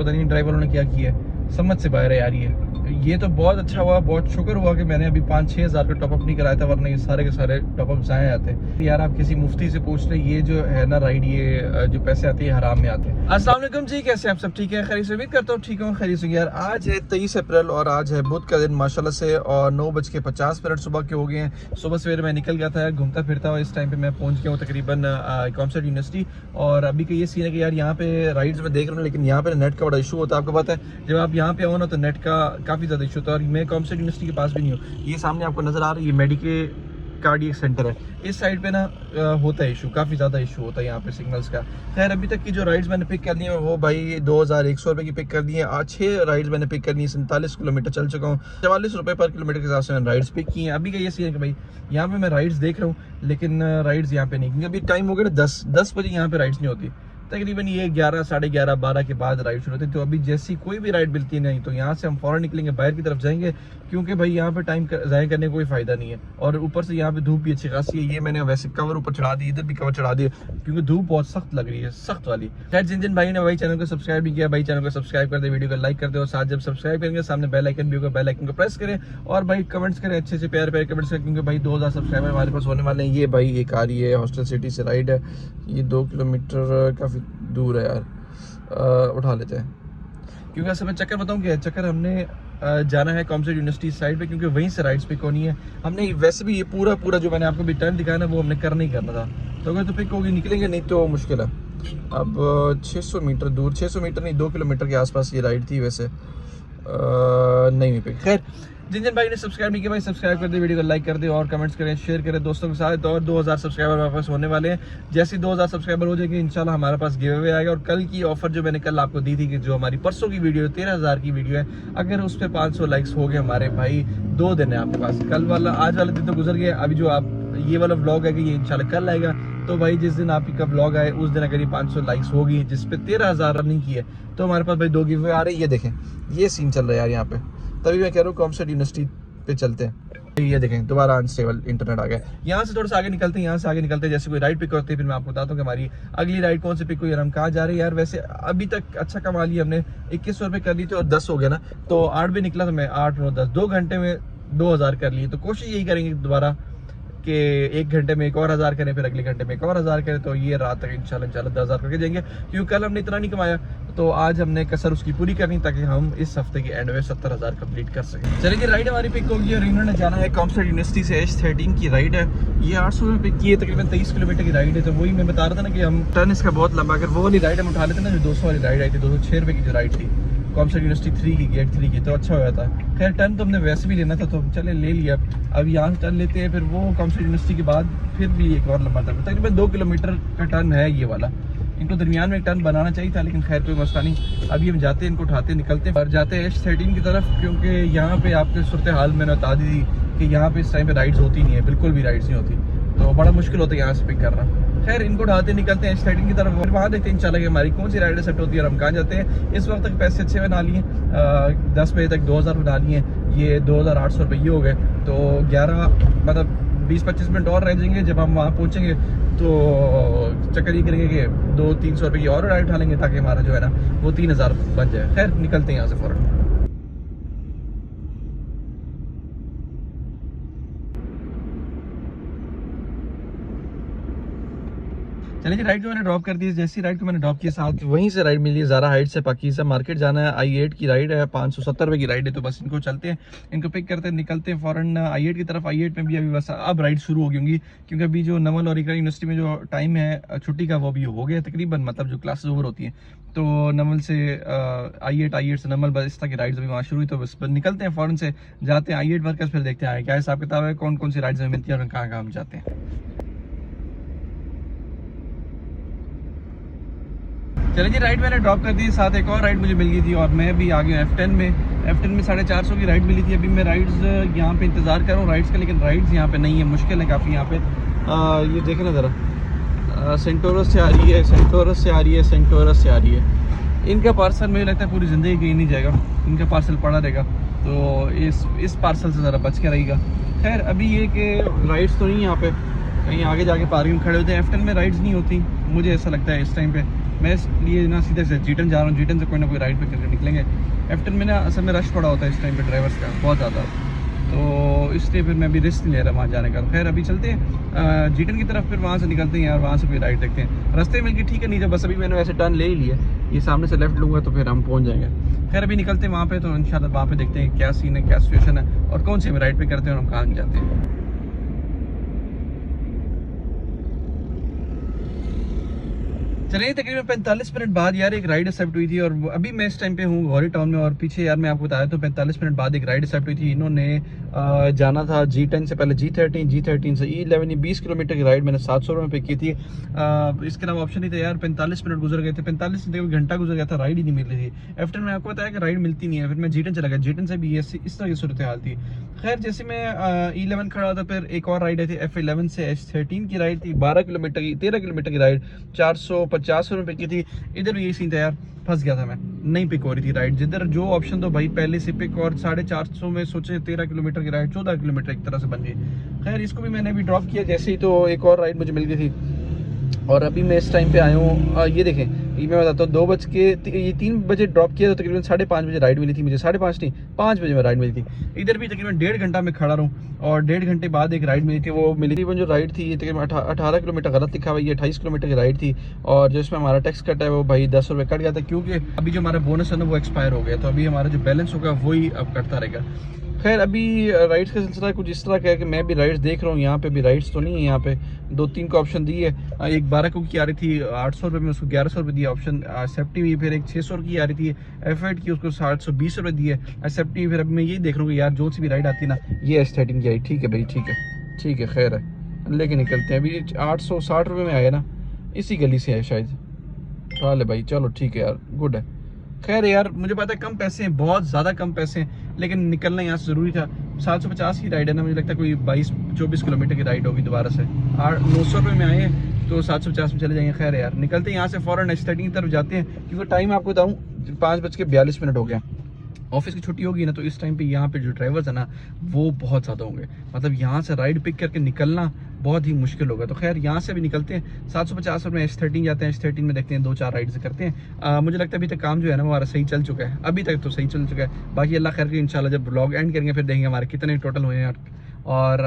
पता नहीं ड्राइवरों ने क्या किया है, समझ से बाहर है यार। ये तो बहुत अच्छा हुआ, बहुत शुक्र हुआ कि मैंने अभी 5-6 हज़ार का टॉपअप नहीं कराया था, वरना ये सारे के सारे टॉपअप ज़ाया आते हैं। यार आप किसी मुफ्ती से पूछ रहे, ये जो है ना राइड, ये जो पैसे आते हैं हराम में आते हैं। अस्सलाम वालेकुम जी, कैसे आप सब ठीक है? खैरियत से उम्मीद करता हूँ ठीक हूँ, खैरियत से। यार आज है 23 अप्रैल और आज है बुध का दिन माशाल्लाह से, और 9:50 सुबह के हो गए हैं। सुबह सवेरे मैं निकल गया था यार घूमता फिरता हुआ, इस टाइम पे मैं पहुंच गया हूँ तकरीबन कॉमर्स यूनिवर्सिटी। और अभी का ये सीन है कि यार यहाँ पे राइड्स में देख रहा हूँ, लेकिन यहाँ पे नेट का बड़ा इशू होता है। आपको पता है जब आप यहाँ पे आओ ना तो नेट का काफ़ी ज़्यादा इशू होता है। और मैं कॉमर्स यूनिवर्सिटी के पास भी नहीं हूँ, ये सामने आपको नज़र आ रहा है, ये मेडिके कार्डियक सेंटर है। इस साइड पे ना होता है इशू, काफ़ी ज़्यादा इशू होता है यहाँ पे सिग्नल्स का। खैर अभी तक की जो राइड्स मैंने पिक कर ली है वो भाई 2100 रुपये की पिक कर दी है। आज 6 राइड्स मैंने पिक करनी है, 47 किलोमीटर चल चुका हूँ। 44 रुपये पर किलोमीटर के हिसाब से मैंने राइड्स पिक की हैं। अभी का ये सीन है कि भाई यहाँ पे मैं राइड्स देख रहा हूँ, लेकिन राइड्स यहाँ पे नहीं, क्योंकि अभी टाइम हो गया ना 10 बजे यहाँ पे राइड्स नहीं होती। तकरीबन ये 11, साढ़े 11, 12 के बाद राइड शुरू होती है। तो अभी जैसी कोई भी राइड मिलती है नहीं तो यहाँ से हम फौरन निकलेंगे, बाहर की तरफ जाएंगे, क्योंकि भाई यहाँ पे टाइम ज़ाया करने का कोई फ़ायदा नहीं है। और ऊपर से यहाँ पे धूप भी अच्छी खासी है। ये मैंने वैसे कवर ऊपर चढ़ा दी, इधर भी कवर चढ़ा दिया, क्योंकि धूप बहुत सख्त लग रही है, सख्त वाली। खैर जिन भाई ने भाई चैनल को सब्सक्राइब भी किया, भाई चैनल को सब्सक्राइब कर दे, वीडियो को लाइक कर दे, और साथ जब सब्सक्राइब करेंगे सामने बेल आइकन भी होगा, बेल आइकन को प्रेस करें और भाई कमेंट्स करें, अच्छे से प्यार कमेंट्स करें, क्योंकि भाई 2000 सब्सक्राइबर हमारे पास होने वाले हैं। ये भाई एक आ रही है हॉस्टल सिटी से राइड है, ये 2 किलोमीटर काफ़ी दूर है यार, उठा लेते हैं। क्योंकि असल में चक्कर बताऊँ क्या है, चक्कर हमने जाना है कॉमर्स यूनिवर्सिटी साइड पे, क्योंकि वहीं से राइड्स पिक होनी है हमने। वैसे भी ये पूरा जो मैंने आपको भी टर्न दिखाया ना वो हमने करना ही करना था, तो अगर तो पिक होगी निकलेंगे, नहीं तो मुश्किल है। अब 600 मीटर दूर, 600 मीटर नहीं 2 किलोमीटर के आसपास ये राइड थी वैसे, नहीं पिक। खैर जिन भाई ने सब्सक्राइब नहीं किया भाई सब्सक्राइब कर दे, वीडियो को लाइक कर दे और कमेंट्स करें, शेयर करें दोस्तों के साथ। और 2000 सब्सक्राइबर हमारे पास होने वाले हैं। जैसे 2000 सब्सक्राइबर हो जाएंगे इंशाल्लाह हमारे पास गिव अवे आएगा। और कल की ऑफर जो मैंने कल आपको दी थी कि जो हमारी परसों की वीडियो है 13,000 की वीडियो है, अगर उस पर 500 लाइक्स हो गए हमारे भाई, 2 दिन है आपके पास। कल वाला आज वाला दिन तो गुजर गया, अभी जो आप ये वाला व्लॉग है कि ये इंशाल्लाह कल आएगा। तो भाई जिस दिन आपका व्लॉग आए उस दिन अगर ये 500 लाइक्स होगी जिसपे 13,000 रनिंग की है, तो हमारे पास भाई 2 गिव अवे आ रहे हैं। ये देखें ये सीन चल रहा है यार यहाँ पे, तभी मैं कह रहा हूँ कॉमर्स यूनिवर्सिटी पे चलते हैं। ये देखें दोबारा अनस्टेबल इंटरनेट आ गया। यहाँ से थोड़ा सा आगे निकलते हैं, यहाँ से आगे निकलते हैं, जैसे कोई राइड पिक होती है फिर मैं आपको बताता हूँ कि हमारी अगली राइड कौन सी पिक हुई और हम कहाँ जा रहे हैं। यार वैसे अभी तक अच्छा कमा लिया हमने, 2100 रुपये कर ली थी और 10 हो गया ना, तो 8 भी निकला था मैं, 8, 9, 10, 2 घंटे में 2000 कर लिए। तो कोशिश यही करेंगे दोबारा कि 1 घंटे में एक और 1000 करें, फिर अगले घंटे में एक और 1000 करें, तो ये रात तक इंशाल्लाह 10,000 करके देंगे। क्योंकि कल हमने इतना नहीं कमाया, तो आज हमने कसर उसकी पूरी करनी ताकि हम इस हफ्ते के एंड में 70,000 कंप्लीट कर सकें। चलिए राइड हमारी पिक होगी और इन्होंने जाना है कॉमर्स यूनिवर्सिटी से। H13 की राइड है, ये 800 में पिक की है, तकरीबन 23 किलोमीटर की राइड है। तो वही मैं बता रहा था ना कि हम टर्न इसका बहुत लंबा, अगर वो वाली राइड हम उठा लेते ना जो 200 वाली राइड आई थी, 206 रुपये की जो राइड थी कॉमर्स यूनिवर्सिटी 3 की, गेट 3 की, तो अच्छा हुआ था। खैर टर्न तो हमने वैसे भी लेना था तो चले ले लिया। अब यहाँ से टर्न लेते हैं, फिर वो कॉमर्स यूनिवर्सिटी के बाद फिर भी एक और लंबा था, तकरीबन 2 किलोमीटर का टर्न है ये वाला। इनको दरमियान में एक टर्न बनाना चाहिए था, लेकिन खैर कोई मसला नहीं। अभी हम जाते हैं, इनको उठाते निकलते और जाते हैं H13 की तरफ, क्योंकि यहाँ पे आपके सूरत हाल मैंने बता दी थी कि यहाँ पे इस टाइम पे राइड्स होती नहीं है, बिल्कुल भी राइड्स नहीं होती, तो बड़ा मुश्किल होता है यहाँ से पिक करना। खैर इनको उठाते निकलते हैं H13 की तरफ, फिर वहाँ देखते हैं इंशाल्लाह कि हमारी कौन सी राइड सेट होती है और हम कहाँ जाते हैं। इस वक्त तक पैसे अच्छे बना लिए, 10 बजे तक 2000 बना लिए, ये 2800 रुपये हो गए। तो 11 मतलब 20-25 मिनट और रह जाएंगे। जब हम वहाँ पहुँचेंगे तो चक्कर ये करेंगे कि 200-300 रुपये की और राइड उठा लेंगे ताकि हमारा जो है ना वो 3000 बन जाए। खैर निकलते हैं यहाँ से फ़ौरन। चलिए जी राइड को मैंने ड्रॉप कर दी। जैसी राइड को मैंने ड्रॉप किया साथ वहीं से राइड मिली, ज़ारा हाइट से पाकिज़ा मार्केट जाना है। I8 की राइड है, 570 रुपये की राइड है। तो बस इनको चलते हैं, इनको पिक करते हैं, निकलते हैं फ़ौरन I8 की तरफ। I8 में भी अभी बस अब राइड शुरू होगी होंगी, क्योंकि अभी जो नमल और इकरा यूनिवर्सिटी में जो टाइम है छुट्टी का वो भी हो गया तकरीबन, मतलब जो क्लासेस ओवर होती हैं। तो नमल से I8 से नमल बस इस तरह की राइड्स अभी वहाँ शुरू हुई। तो बस निकलते हैं फ़ौरन से, जाते हैं I8 वर्कर्स, फिर देखते हैं क्या हिसाब किताब है, कौन कौन सी राइड्स हमें मिलती है और कहाँ कहाँ हम जाते हैं। चलिए जी राइड मैंने ड्रॉप कर दी, साथ एक और राइड मुझे मिल गई थी और मैं भी आ गया F10 में। F10 में 450 की राइड मिली थी। अभी मैं राइड्स यहाँ पे इंतज़ार कर रहा हूँ राइड्स का, लेकिन राइड्स यहाँ पे नहीं है, मुश्किल है काफ़ी यहाँ पे। ये देखें ना ज़रा, सेंटोरस से आ रही है, सेंटोरस से आ रही है, सेंटोरस से आ रही है। इनका पार्सल मुझे लगता है पूरी ज़िंदगी कहीं नहीं जाएगा, इनका पार्सल पड़ा रहेगा, तो इस पार्सल से ज़रा बच के रहेगा। खैर अभी ये कि राइड्स तो नहीं यहाँ पे, कहीं आगे जाके पार्किंग में खड़े होते हैं। F10 में राइड्स नहीं होती मुझे ऐसा लगता है इस टाइम पे, मैं इसलिए ना सीधे से जीटन जा रहा हूँ, जीटन से कोई ना कोई राइड पे करके निकलेंगे। एफ्टन में ना असल में रश पड़ा होता है इस टाइम पे ड्राइवर्स का बहुत ज़्यादा, तो इसलिए फिर मैं भी रिस्क नहीं ले रहा वहाँ जाने का। खैर अभी चलते हैं जीटन की तरफ, फिर वहाँ से निकलते हैं यार, वहाँ से कोई राइड देखते हैं। रास्ते में ठीक है नहीं, जब बस अभी मैंने वैसे टर्न ले ही लिया, ये सामने से लेफ्ट लूँगा तो फिर हम पहुँच जाएंगे। खैर अभी निकलते हैं वहाँ पे, तो इंशाल्लाह वहाँ पे देखते हैं क्या सीन है, क्या सिचुएशन है और कौन सी राइड पे करते हैं और हम कहाँ जाते हैं। चलिए तकरीबन 45 मिनट बाद यार एक राइड एक्सेप्ट हुई थी, और अभी मैं इस टाइम पे हूँ गौरी टाउन में, और पीछे यार मैं आपको बताया तो 45 मिनट बाद एक राइड एक्सेप्ट हुई थी। इन्होंने जाना था G10 से पहले G13 से E11, 20 किलोमीटर की राइड मैंने 700 रुपये पे की थी। इसके अलावा ऑप्शन नहीं था यार, 45 मिनट गुजर गए थे, 45 घंटा गुजर गया था, राइड ही नहीं मिल रही थी। आफ्टर मैं आपको बताया कि राइड मिलती नहीं है, फिर मैं G10 चला गया, G10 से भी इस तरह की सूरत हाल थी। खैर जैसे मैं E11 खड़ा था, फिर एक और राइड आई थी F11 से H13 की राइड थी, 13 किलोमीटर की राइड 450 रुपये की थी। इधर भी यही सीन था यार, फंस गया था मैं, नहीं पिक हो रही थी राइड। जिधर जो ऑप्शन तो भाई पहले से पिक, और 450 में सोचे 13 किलोमीटर की राइड 14 किलोमीटर एक तरह से बन गई। खैर इसको भी मैंने अभी ड्रॉप किया जैसे ही, तो एक और राइड मुझे मिल गई थी। और अभी मैं इस टाइम पे आया हूँ, ये देखें, ये मैं बताता हूँ, 3 बजे ड्रॉप किया, तो तकरीबन 5:30 बजे राइड मिली थी मुझे, 5:30 नहीं 5 बजे में राइड मिली थी। इधर भी तकरीबन 1.5 घंटा में खड़ा रहूँ, और 1.5 घंटे बाद एक राइड मिली थी। वो मिली थी, वो जो राइड थी ये तकरीबन 18 किलोमीटर गलत लिखा हुआ, ये 28 किलोमीटर की राइड थी। और जिसमें हमारा टैक्स कट है वो भाई 10 रुपये कट गया था, क्योंकि अभी जो हमारा बोनस है ना वो एक्सपायर हो गया, तो अभी हमारा जो बैलेंस होगा वही अब कटता रहेगा। खैर अभी राइड्स का सिलसिला कुछ इस तरह का है कि मैं भी राइड्स देख रहा हूँ, यहाँ पे भी राइड्स तो नहीं है। यहाँ पे 2-3 को ऑप्शन दी है, एक 12 को की आ रही थी 800 रुपये में, उसको 1100 रुपये दिया ऑप्शन एक्सेप्टिव हुई। फिर एक 600 की आ रही थी F8 की, उसको 720 रुपये दिए एक्सेप्टिव। फिर अभी मैं यही देख रहा हूँ कि यार जो सी भी राइड आती है ना, ये H13 की आई, ठीक है भाई, ठीक है खैर है, लेके निकलते हैं। अभी 860 रुपये में आए ना, इसी गली से है शायद, हाल है भाई, चलो ठीक है यार, गुड है। खैर यार मुझे पता है कम पैसे हैं, बहुत ज़्यादा कम पैसे हैं, लेकिन निकलना यहाँ से ज़रूरी था। 750 की राइड है ना, मुझे लगता है कोई 22-24 किलोमीटर की राइड होगी दोबारा से। 900 रुपये में आए हैं तो 750 में चले जाएंगे। खैर यार निकलते हैं यहाँ से, फ़ौरन H13 की तरफ जाते हैं, क्योंकि टाइम आपको बताऊँ 5:42 हो गया। ऑफिस की छुट्टी होगी ना, तो इस टाइम पे यहाँ पे जो ड्राइवर्स है ना वो बहुत ज़्यादा होंगे, मतलब यहाँ से राइड पिक करके निकलना बहुत ही मुश्किल होगा। तो खैर यहाँ से भी निकलते हैं, 750 रुपये में H13 जाते हैं, H13 में देखते हैं 2-4 राइड्स करते हैं। मुझे लगता है अभी तक काम जो है ना हमारा सही चल चुका है, अभी तक तो सही चल चुका है। बाकी अल्लाह खैर की इंशाल्लाह जब ब्लॉग एंड करेंगे फिर देखेंगे हमारे कितने टोटल हुए हैं, और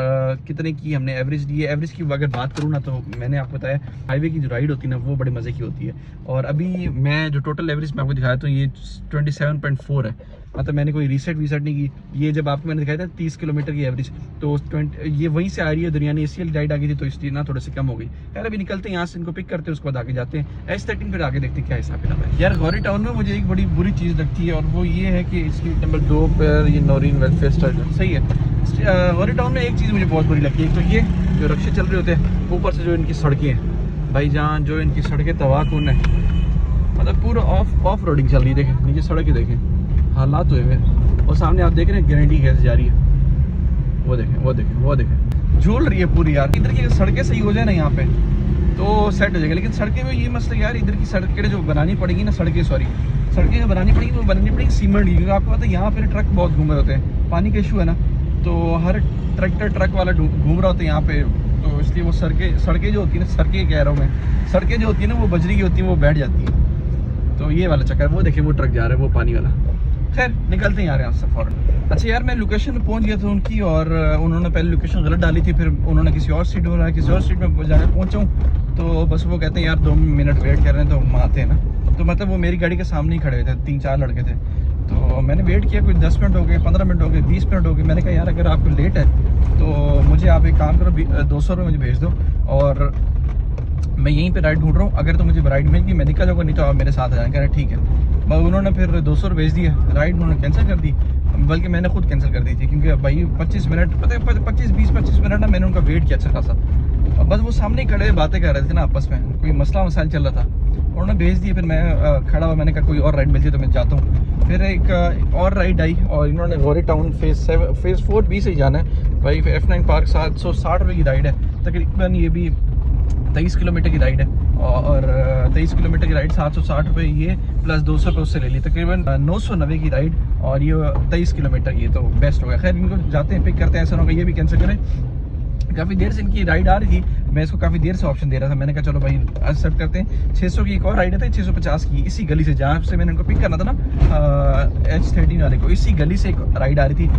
कितने की हमने एवरेज दी है। एवरेज की अगर बात करूँ ना, तो मैंने आपको बताया हाईवे की जो राइड होती है ना वो बड़े मज़े की होती है। और अभी मैं जो टोटल एवरेज मैं आपको दिखाया तो ये 27.4 है, मतलब मैंने कोई रीसेट नहीं की। ये जब आपको मैंने दिखाया था 30 किलोमीटर की एवरेज, तो ये वहीं से आ रही है, दुनिया ने ACL राइड आ गई थी तो इसलिए ना थोड़ी सी कम हो गई। यार अभी निकलते हैं यहाँ से, इनको पिक करते हैं, उसके बाद आगे जाते हैं H13, फिर आगे देखते हैं क्या हिसाब किताब है। यार गौरी टाउन में मुझे एक बड़ी बुरी चीज़ लगती है, और वो ये है कि इसकी नंबर 2 पर ये नौरीन वेलफेयर स्टाइल सही है। गौरी टाउन में एक चीज़ मुझे बहुत बुरी लगती है, एक तो ये जो रक्शे चल रहे होते हैं, ऊपर से जो इनकी सड़कें हैं भाईजान, जो इनकी सड़कें तबाहकुन है, मतलब पूरा ऑफ रोडिंग चल रही है। देखें नीचे सड़क ही देखें हालात हुए हुए, और सामने आप देख रहे हैं गारंटी कैसे जा रही है, वो देखें झूल रही है पूरी। यार इधर की सड़कें सही हो जाए ना यहाँ पे तो सेट हो जाएगा, लेकिन सड़कें में ये मसला यार, इधर की सड़कें जो बनानी पड़ेगी ना, सड़कें जो बनानी पड़ेगी सीमेंट की, क्योंकि आपको पता है यहाँ पे ट्रक बहुत घूम रहे होते हैं, पानी का इशू है ना, तो हर ट्रक वाला घूम रहा होता है यहाँ पे, तो इसलिए वो सड़कें जो होती है ना, सड़कें कह रहा हूँ मैं, सड़कें जो होती है ना वो बजरी की होती है, वो बैठ जाती है, तो ये वाला चक्कर। वो देखिए वो ट्रक जा रहा है, वो पानी वाला। खैर निकलते हैं यार यहाँ से फ़ौरन। अच्छा यार मैं लोकेशन पे पहुँच गया था उनकी, और उन्होंने पहले लोकेशन गलत डाली थी, फिर उन्होंने किसी और सीट में जाकर पहुँचा हूँ, तो बस वो कहते हैं यार 2 मिनट वेट कर रहे हैं, तो हम आते हैं ना, तो मतलब वो मेरी गाड़ी के सामने ही खड़े हुए थे, 3-4 लड़के थे, तो मैंने वेट किया, कोई 10 मिनट हो गए, 15 मिनट हो गए, 20 मिनट हो गए। मैंने कहा यार अगर आपको लेट है तो मुझे आप एक काम करो, 200 रुपये मुझे भेज दो, और मैं यहीं पे राइड ढूंढ रहा हूँ, अगर तो मुझे राइड मिल गई मैं निकल जाऊँगा, नहीं तो आप मेरे साथ आ जाएंगे। ठीक है, मगर उन्होंने फिर 200 रुपये भेज दिया, राइड उन्होंने कैंसिल कर दी, बल्कि मैंने खुद कैंसिल कर दी थी, क्योंकि भाई 25 मिनट पता है 25 मिनट ना मैंने उनका वेट किया अच्छा खासा, बस वो सामने ही खड़े बातें कर रहे थे ना आपस में, कोई मसला मसाइल चल रहा था, उन्होंने भेज दिए। फिर मैं खड़ा हुआ, मैंने कहा कोई और राइड मिलती है तो मैं जाता हूँ। फिर एक और राइड आई, और इन्होंने गौरी टाउन फेज़ 4B से ही जाना है भाई, F9 पार्क 760 रुपये की राइड है तकरीबन, ये भी 23 किलोमीटर की राइड है, और 23 किलोमीटर की राइड 760 रुपये ये प्लस 200 रुपये उससे ले ली, तकरीबन 990 की राइड, और ये 23 किलोमीटर की, तो बेस्ट हो गया। खैर इनको जाते हैं पिक करते हैं, ऐसा होगा ये भी कैंसिल करें। काफ़ी देर से इनकी राइड आ रही थी, मैं इसको काफ़ी देर से ऑप्शन दे रहा था, मैंने कहा चलो भाई एक्सेप्ट करते हैं। 600 की एक और राइड है 650 की, इसी गली से जहाँ से मैंने उनको पिक करना था ना H13 वाले को, इसी गली से एक राइड आ रही थी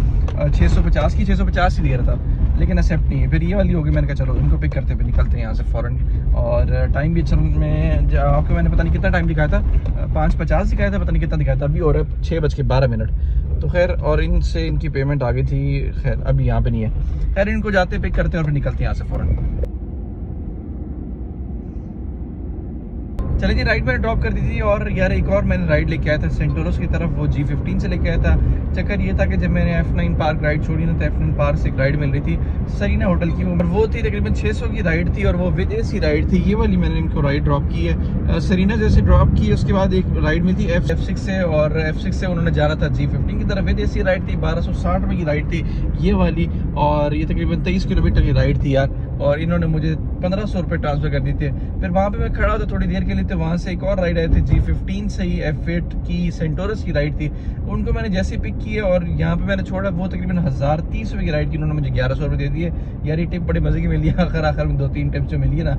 650 की, 650 ही दे रहा था लेकिन एक्सेप्ट नहीं है। फिर ये वाली होगी, मैंने कहा चलो इनको पिक करते हुए निकलते हैं यहाँ से फ़ौरन। और टाइम भी अच्छा में आपको मैंने पता नहीं कितना टाइम दिखाया था, 5:50 दिखाया था, पता नहीं कितना दिखाया था, अभी और 6:12। तो खैर और इनसे इनकी पेमेंट आ गई थी, खैर अभी यहाँ पे नहीं है। खैर इनको जाते पिक करते हैं और फिर निकलते हैं यहाँ से फ़ौरन। चले जी, राइड मैंने ड्रॉप कर दी थी और यार एक और मैंने राइड लेके आया था सेंटोरस की तरफ, वो G15 से लेके आया था। चक्कर ये था कि जब मैंने F9 पार्क राइड छोड़ी ना तो F9 पार्क से एक राइड मिल रही थी सरीना होटल की, वो थी तकरीबन 600 की राइड थी और वो विद AC राइड थी। ये वाली मैंने इनको राइड ड्रॉप की है। सरीना जैसे ड्रॉप की उसके बाद एक राइड मिली थी F6 से, और F6 से उन्होंने जाना था G15 की तरफ, विद AC राइड थी, 1260 रुपये की राइड थी ये वाली, और ये तकरीबन 23 किलोमीटर की राइड थी यार। और इन्होंने मुझे 1500 रुपये ट्रांसफ़र कर दिए थे। फिर वहाँ पे मैं खड़ा था थोड़ी देर के लिए, तो वहाँ से एक और राइड आई थी G15 से ही F8 की सेंटोरस की राइड थी, उनको मैंने जैसे पिक किया और यहाँ पे मैंने छोड़ा, वो तकरीबन 1030 रुपये की राइड की, उन्होंने मुझे 1100 रुपये दे दिए। यार ये टिप बड़े मज़े की मिली है, आखिर में 2-3 टिप्स जो मिली है ना,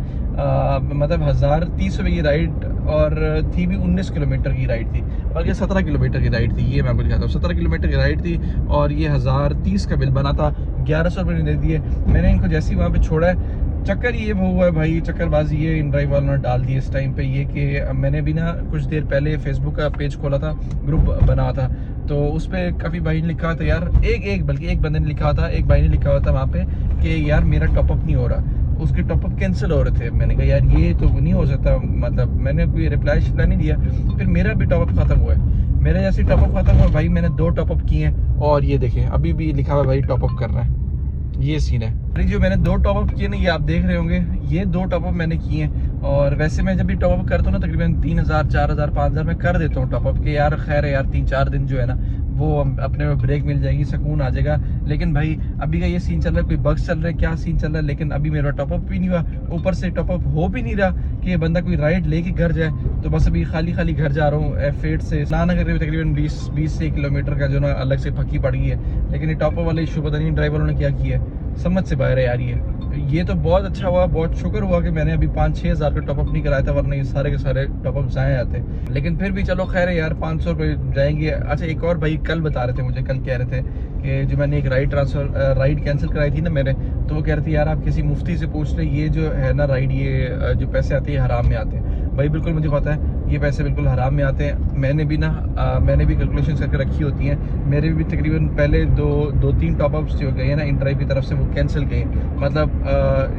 मतलब 1030 रुपये की राइड, और थी भी 19 किलोमीटर की राइड थी, बल्कि 17 किलोमीटर की राइड थी, ये मैं आपको दिखाता हूँ। 17 किलोमीटर की राइड थी और ये 1030 का बिल बना था, 1100 रुपये दे दिए मैंने इनको जैसे ही वहाँ पे छोड़ा है। चक्कर ये हुआ है भाई, चक्करबाजी ये इन ड्राइव वालों ने डाल दी इस टाइम पे, ये कि मैंने भी ना कुछ देर पहले फेसबुक का पेज खोला था, ग्रुप बना था, तो उस पर काफ़ी भाई ने लिखा था यार, बल्कि एक बंदे ने लिखा था, एक भाई ने लिखा हुआ था वहाँ पे कि यार मेरा टॉपअप नहीं हो रहा, उसके टॉपअप कैंसिल हो रहे थे। मैंने कहा यार ये तो नहीं हो सकता, मतलब मैंने कोई रिप्लाई नहीं दिया। फिर मेरा भी टॉपअप ख़त्म हुआ है, मेरे जैसे टॉपअप ख़त्म हुआ भाई, मैंने 2 टॉपअप किए हैं और ये देखें अभी भी लिखा हुआ भाई टॉपअप कर रहा है, ये सीन है। जो मैंने 2 टॉपअप किए ना, ये आप देख रहे होंगे, ये 2 टॉपअप मैंने किए हैं। और वैसे मैं जब भी टॉपअप करता हूँ ना तकरीबन 3000, 4000, 5000 में कर देता हूँ टॉपअप के, यार खैर है यार 3-4 दिन जो है ना वो अपने में ब्रेक मिल जाएगी, सुकून आ जाएगा। लेकिन भाई अभी का ये सीन चल रहा है, कोई बग्स चल रहा है, क्या सीन चल रहा है, लेकिन अभी मेरा टॉपअप भी नहीं हुआ, ऊपर से टॉपअप हो भी नहीं रहा कि ये बंदा कोई राइड लेके घर जाए। तो बस अभी खाली घर जा रहा हूँ। F8 से लाना कर तकरीबन 20 से 1 किलोमीटर का जो ना अलग से फकी पड़ गई है, लेकिन ये टॉपअप वाला इशू पता नहीं ड्राइवरों ने क्या किया है, समझ से बाहर है यार। ये तो बहुत अच्छा हुआ, बहुत शुक्र हुआ कि मैंने अभी 5-6 हज़ार का टॉपअप नहीं कराया था, वरना ये सारे के सारे टॉपअप ज़ाया आते। लेकिन फिर भी चलो खैर है यार, 500 रुपये जाएंगे। अच्छा एक और भाई कल बता रहे थे मुझे, कल कह रहे थे कि जो मैंने एक राइड कैंसिल कराई थी ना मेरे, तो वो कह रहे थे यार आप किसी मुफ्ती से पूछ ले, ये जो है ना राइड, ये जो पैसे आते हैं हराम में आते हैं। भाई बिल्कुल मुझे पता है ये पैसे बिल्कुल हराम में आते हैं, मैंने भी कैलकुलेशन करके रखी होती हैं। मेरे भी तकरीबन पहले 2-3 टॉपअप्स जो गए हैं ना इन ड्राइव की तरफ से, वो कैंसिल गए, मतलब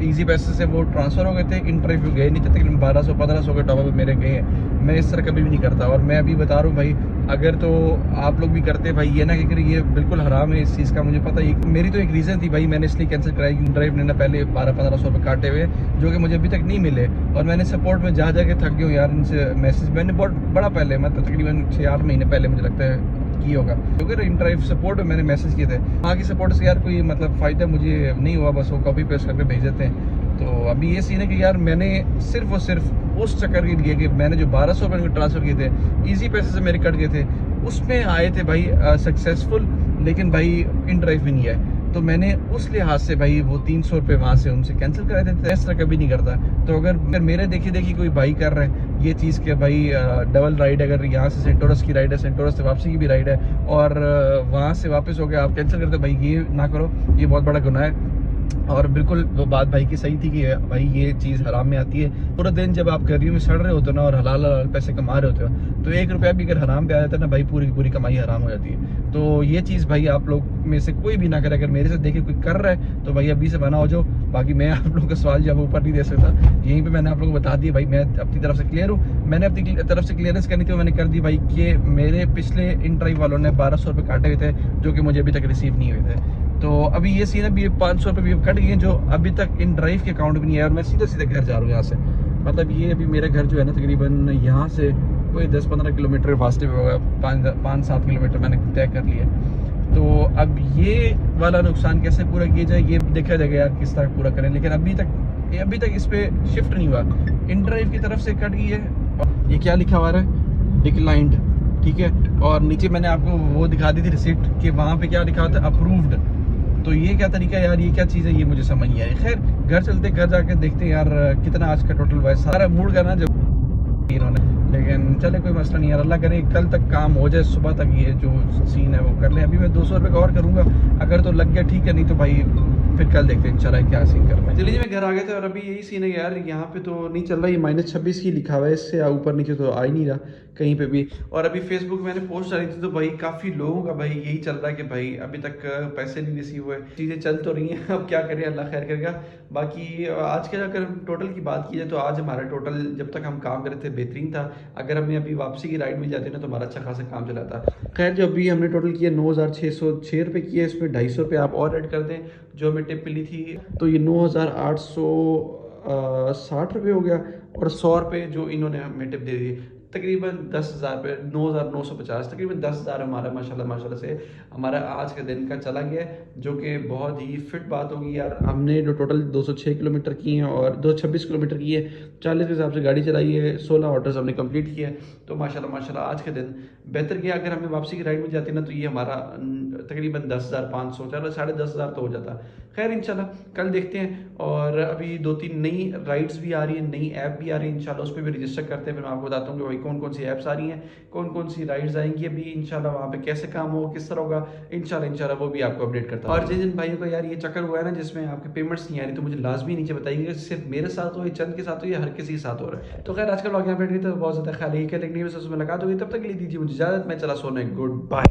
इजी पैसे से वो ट्रांसफ़र हो गए थे, इन ड्राइव पे गए नहीं थे। तकरीबन 1200-1500 के टॉपअप मेरे गए हैं। मैं इस तरह कभी भी नहीं करता, और मैं अभी बता रहा हूँ भाई, अगर तो आप लोग भी करते भाई, ये ना कि ये बिल्कुल हराम है इस चीज़ का, मुझे पता है। मेरी तो एक रीज़न थी भाई, मैंने इसलिए कैंसिल कराई कि ड्राइव ने ना पहले 1200-1500 रुपये काटे हुए, जो कि मुझे अभी तक नहीं मिले, और मैंने सपोर्ट में जा के थक गया हूँ यार। इनसे मैसेज मैंने बहुत बड़ा पहले, मतलब तकरीबन 6-8 महीने पहले मुझे लगता है की होगा, क्योंकि इन ड्राइव सपोर्ट में मैंने मैसेज किए थे। वहाँ की सपोर्ट से यार कोई मतलब फ़ायदा मुझे नहीं हुआ, बस वो कॉपी पेस्ट करके भेज देते हैं। तो अभी ये सीन है कि यार मैंने सिर्फ और सिर्फ उस चक्कर के लिए कि मैंने जो 1200 रुपये ट्रांसफ़र किए थे, ईजी पैसे से मेरे कट गए थे, उसमें आए थे भाई सक्सेसफुल, लेकिन भाई इन ड्राइव भी नहीं आए। तो मैंने उस लिहाज से भाई वो 300 रुपये वहाँ से उनसे कैंसिल कराए थे। इस तरह कभी नहीं करता। तो अगर मेरे देखी कोई भाई कर रहे हैं ये चीज़ के भाई डबल राइड, अगर यहाँ से सेंटोरस की राइड है, सेंटोरस से वापसी की भी राइड है, और वहाँ से वापस हो गया आप कैंसिल करते, भाई ये ना करो, ये बहुत बड़ा गुनाह है। और बिल्कुल वो बात भाई की सही थी कि भाई ये चीज़ हराम में आती है। पूरा दिन जब आप गर्मियों में सड़ रहे होते हो ना और हलाल पैसे कमा रहे होते हो, तो 1 रुपया भी अगर हराम पे आ जाता है ना भाई, पूरी कमाई हराम हो जाती है। तो ये चीज़ भाई आप लोग में से कोई भी ना करे। अगर मेरे से देखे कोई कर रहा है तो भाई अभी से बना हो जाओ। बाकी मैं आप लोगों का सवाल जब ऊपर नहीं दे सकता, यहीं पर मैंने आप लोगों को बता दिया भाई, मैं अपनी तरफ से क्लियर हूँ। मैंने अपनी तरफ से क्लियरेंस करनी थी, मैंने कर दी भाई कि मेरे पिछले इन ड्राइव वालों ने 1200 रुपये काटे हुए थे, जो कि मुझे अभी तक रिसीव नहीं हुए थे। तो अभी ये सीन अभी 500 रुपये भी कट गए हैं, जो अभी तक इन ड्राइव के अकाउंट में नहीं है, और मैं सीधे घर जा रहा हूँ यहाँ से। मतलब ये अभी मेरा घर जो है ना तकरीबन यहाँ से कोई 10-15 किलोमीटर फासले पे होगा, 5-7 किलोमीटर मैंने तय कर लिया। तो अब ये वाला नुकसान कैसे पूरा किया जाए, ये देखा जाएगा यार किस तरह पूरा करें। लेकिन अभी तक इस पर शिफ्ट नहीं हुआ, इन ड्राइव की तरफ से कट गई है। ये क्या लिखा हुआ है, डिक्लाइंड, ठीक है। और नीचे मैंने आपको वो दिखा दी थी रिसिप्ट कि वहाँ पे क्या लिखा होता है, अप्रूव्ड। तो ये क्या तरीका है यार, ये क्या चीज़ है, ये मुझे समझ नहीं आ रही। खैर घर चलते, घर जाके देखते हैं यार कितना आज का टोटल हुआ है। सारा मूड का ना जब इन्होंने, लेकिन चले कोई मसला नहीं यार, अल्लाह करे कल तक काम हो जाए, सुबह तक ये जो सीन है वो कर ले। अभी मैं 200 रुपये का और करूँगा, अगर तो लग गया ठीक है, नहीं तो भाई फिर कल देखते हैं इंशाल्लाह क्या सीन करना है। चलिए जी, मैं घर आ गए थे और अभी यही सीन है यार, यहाँ पे तो नहीं चल रहा, ये -26 की लिखा हुआ है, इससे ऊपर नीचे तो आ ही नहीं रहा कहीं पे भी। और अभी फेसबुक मैंने पोस्ट डाली थी तो भाई काफ़ी लोगों का भाई यही चल रहा है कि भाई अभी तक पैसे नहीं रिसीव हुए। चीज़ें चल तो रही हैं, अब क्या करें, अल्लाह खैर करेगा। बाकी आज के अगर टोटल की बात की जाए तो आज हमारा टोटल जब तक हम काम कर रहे थे बेहतरीन था। अगर हमें अभी वापसी की राइड मिल जाती ना तो हमारा अच्छा खासा काम चला था। खैर जो अभी हमने टोटल किया 9,606 रुपये किए, इसमें 250 रुपये आप और ऐड कर दें जो हमें टिप मिली थी, तो ये 9,860 रुपये हो गया। और 100 रुपये जो इन्होंने हमें टिप दे दी, तकरीबन 10,000 रुपये, 9,950, तकरीबन 10,000 हमारा माशाल्लाह से हमारा आज के दिन का चला गया है, जो कि बहुत ही फिट बात होगी यार। हमने जो टोटल 206 किलोमीटर किए हैं और 226 किलोमीटर किए, 40 के हिसाब से गाड़ी चलाई है, 16 ऑर्डर्स हमने कंप्लीट किए, तो माशाल्लाह आज के दिन बेहतर गया। अगर हमें वापसी की राइड मिल जाती ना तो ये हमारा तकरीबन 10,500, चलो 10,500 तो हो जाता। खैर इंशाल्लाह कल देखते हैं। और अभी 2-3 नई राइड्स भी आ रही हैं, नई ऐप भी आ रही है, इंशाल्लाह उस पर भी रजिस्टर करते हैं, फिर मैं आपको बताता हूँ कि भाई कौन कौन सी ऐप्स आ रही हैं, कौन कौन सी राइड्स आएंगी अभी इंशाल्लाह, वहाँ पे कैसे काम होगा, किस तरह होगा, इंशाल्लाह वो भी आपको अपडेट करता हूँ। और जिन भाइयों का यार ये चक्कर हुआ है ना जिसमें आपके पेमेंट्स नहीं आ रही, तो मुझे लाजमी नीचे बताइएगा, सिर्फ मेरे साथ हो या चंद के साथ हो या हर किसी के साथ हो रहा है। तो खैर आज का व्लॉग यहाँ पे तो बहुत ज़्यादा ख्याल है कि मुलाकात होगी, तब तक के लिए दीजिए मुझे इजाज़त, मैं चला सोने, गुड बाय।